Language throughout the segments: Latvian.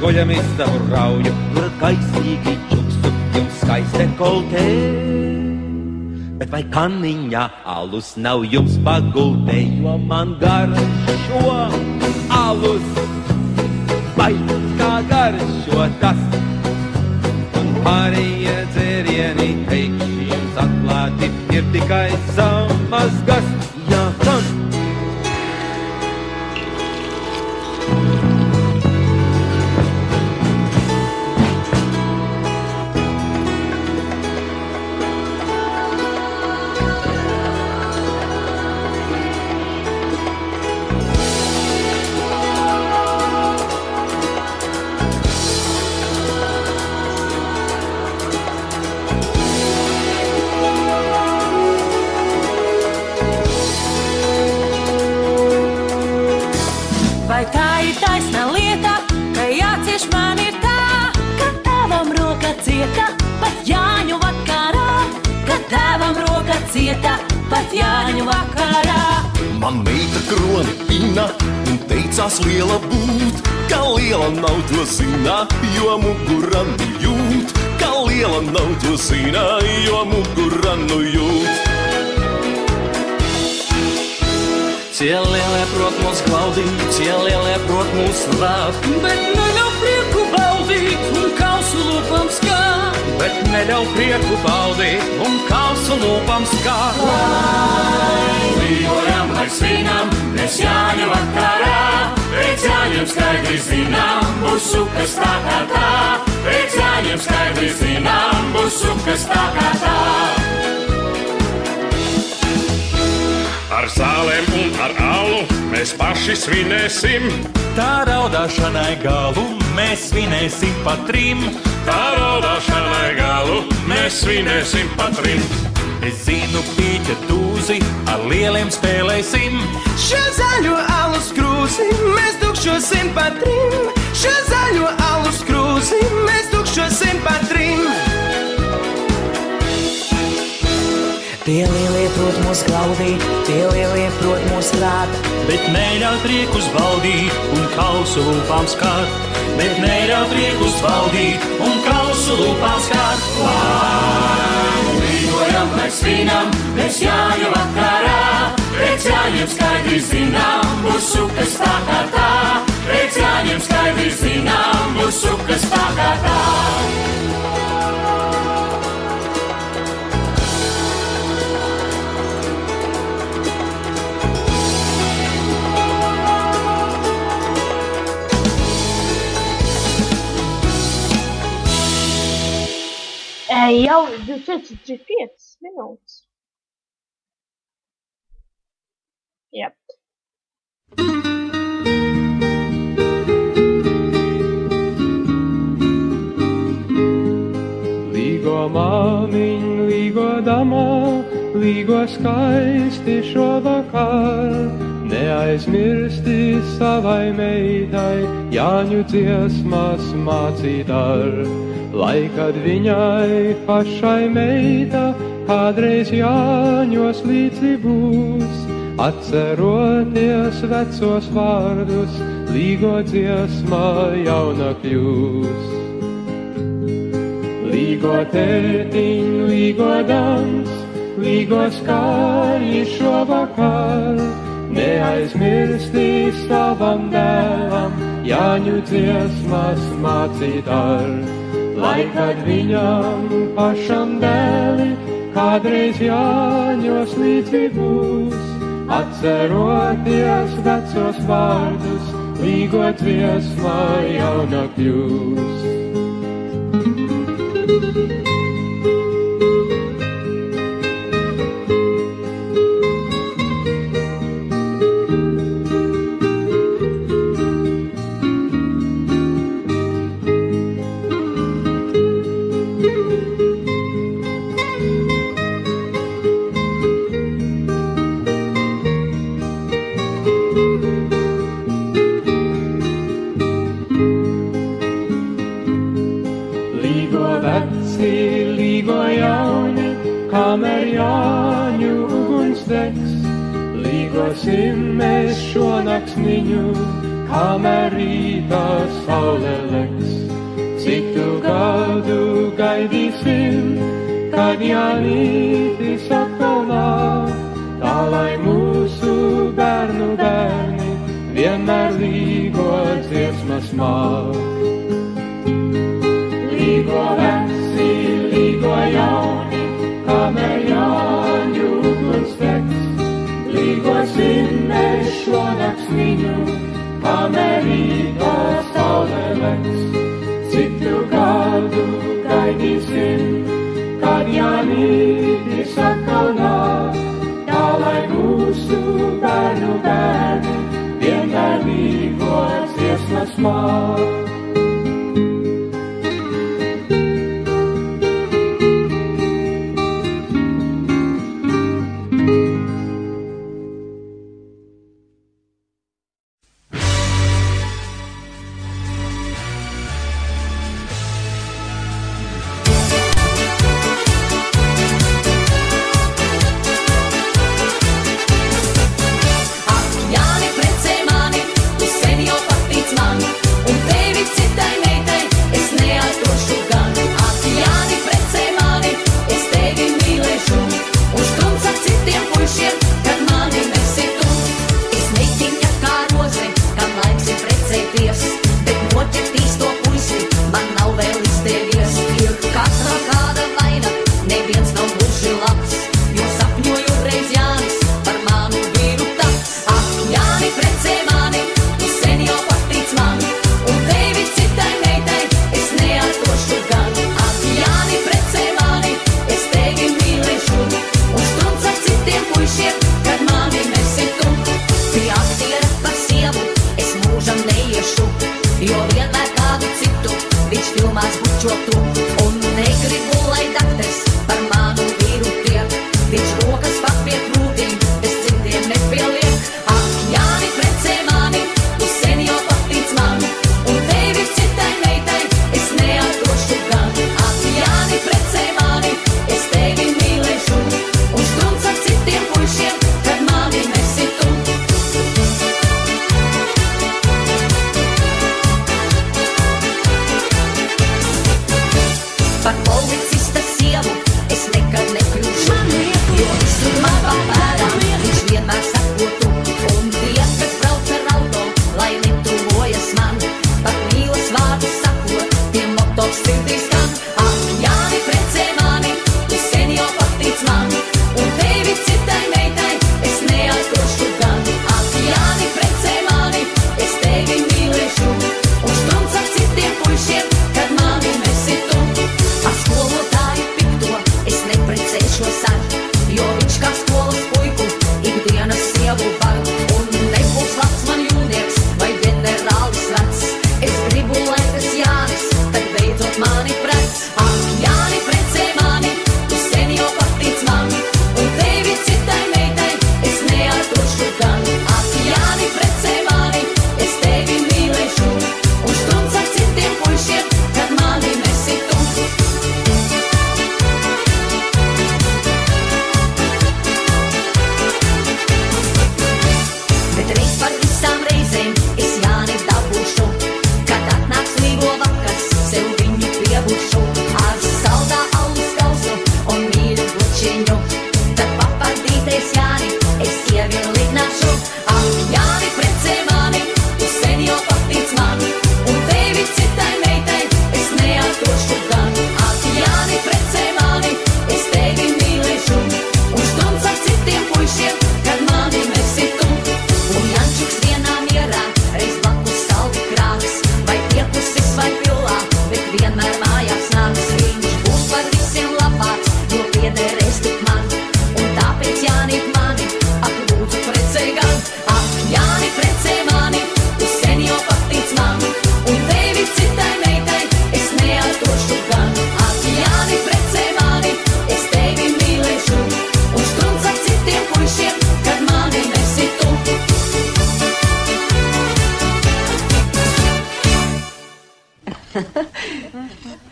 guļam istabu rauju, tur kaisīgi čukstu jums skaiste koltē. Bet vai kaniņā alus nav jums pagultē, jo man garšo alus, vai kā garšo tas? Un pārējie dzērieni, teikšu jums atklāti, ir tikai samazgas, jā, gan. Cieta pat Jāņu vakarā. Man meita kroni pina un teicās liela būt, ka liela nav to zina, jo mugura nu jūt. Ka liela nav to zina, jo mugura nu jūt. Cielielie prot mūs klaudīt, cielielie prot mūs rāt, bet neļauj prieku baudīt un kausu lūpam skāt. Bet neļauj prieku baudīt un kausu lūpam skāt. Lai līgojam, lai svinam, mēs Jāņu vakarā, pēc Jāņiem skaidri zinām, būs sukas tā kā tā. Pēc Jāņiem skaidri zinām, būs sukas tā kā tā. Ar zālēm un ar alu mēs paši svinēsim. Tā raudāšanai galu mēs svinēsim pa trim. Tā raudāšanai galu mēs svinēsim pa trim. Es zinu, pīķa dūzi ar lieliem spēlēsim. Šo zaļo alus krūzi mēs tukšosim pa trim. Šo zaļo alus krūzi mēs tukšosim pa trim. Tie lielie prot mūs klaudīt, tie lielie prot mūs rāt, bet neļauj priekus baudīt un kausu lūpām skart. Bet neļauj priekus baudīt un kausu lūpām skart. Lai līgojam, lai svinam, mēs Jāņu vakarā, pēc Jāņiem skaidri zinām, būs sukas tā kā tā. Pēc Jāņiem skaidri zinām, būs sukas tā kā tā. Jau 25 minūtes. Jep. Līgo māmiņ, līgo damā, līgo skaisti šovakar. Neaizmirsti savai meitai, Jāņu dziesmas mācīt ar. Lai kad viņai pašai meita kādreiz Jāņos līdzi būs, atceroties vecos vārdus, līgo dziesma jauna kļūs. Līgo tētiņ, līgo dans, līgo skaļi šovakar, neaizmirsti savam dēlam, Jāņu dziesmas mācīt ar. Lai kad viņam pašam dēli kādreiz Jāņos līdzi būs, atceroties vecos vārdus, līgo dziesma jauna kļūs. Kamēr Jāņu uguns degs, līgosim mēs šo naksniņu, kamēr rītā saule legs. gaidīsim, kad Jānītis atkal nāk, tā lai mūsu bērnu bērni vienmēr līgo dziesmas māk. Līgo veci, līgo jauni, kamēr Jāņu uguns degs, līgo svinēs šonakts viņu, kamēr rītā saule legs. Citu gadu gaidīsim, kad Jānītis atkal nāk, tā lai mūsu bērnu bērni vienmēr līgo dziesmas māk.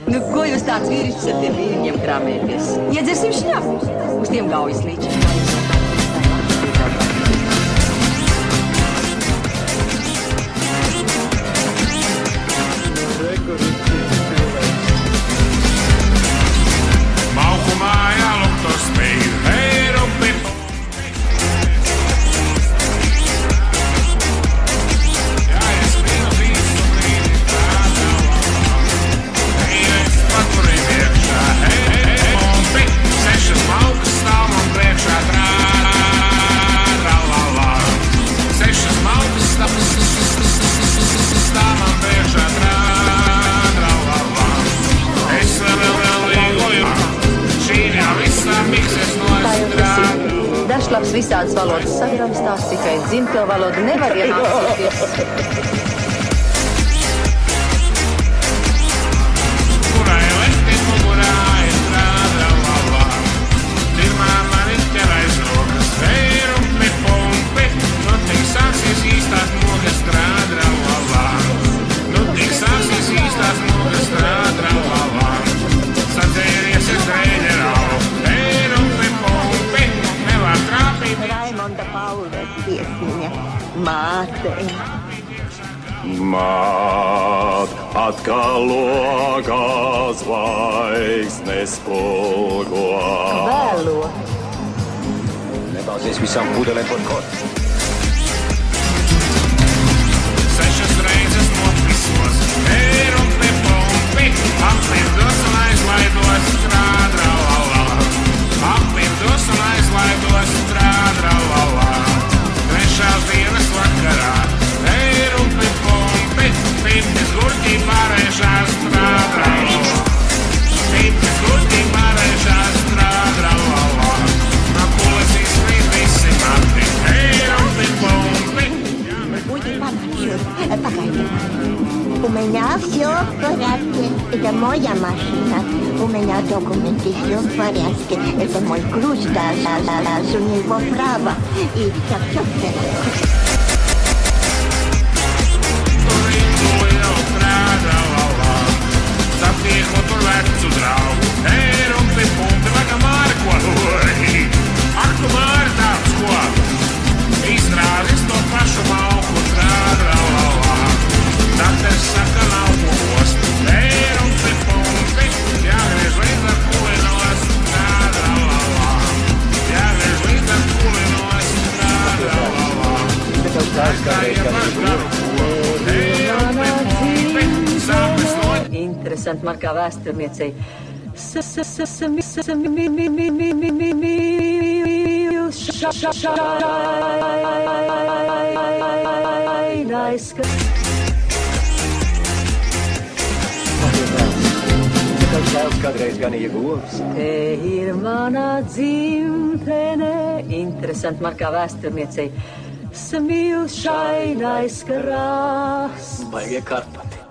Nu, ko jūs tāds vīrišķis ar tiem vīriņiem krāmēties? Iedzersim šņapu uz tiem gaujas līčiem. Visādas valodas sagramstās, tikai dzimto valodu nevar iemācīties. Māt, atkal logā zvaigznes spulgo. Vēlo. Nebāzies visām pudelēm pod kot. Sešas reizes nopisos, rumpi, pumpi, apvirdos un aizlaidos, trādralalā. Apvirdos un aizlaidos, trādralalā. Trešās dienas vakarā, rumpi, pumpi, pipnis gurķi pārēšās, trādralalā. Pipnis gurķi pārēšās, trādralalā. No kulas izslīd visi mati, rumpi, pumpi. Будет подъезд. Погоди. У меня все в порядке. Это моя машина. У меня документы все в порядке. Это мой ключ, да, у него право. И все в порядке. Satieku tur vecu draugu, rumpi, pumpi, vaka Mārko. Ak, tu Māri tāds ko? Izrādis to pašu malku, trādralalā. Daters saka nav ko ost, rumpi, pumpi, jāgriež līdz ar kulinos, trādralalā. Jāgriež līdz ar kulinos, trādralalā. Interesanti man kā vēsturniecei. Kādreiz ganīja govs. Te ir mana dzimtene. Interesanti man kā vēsturniecei. Smilšainais krāsts. Baigie Karpati.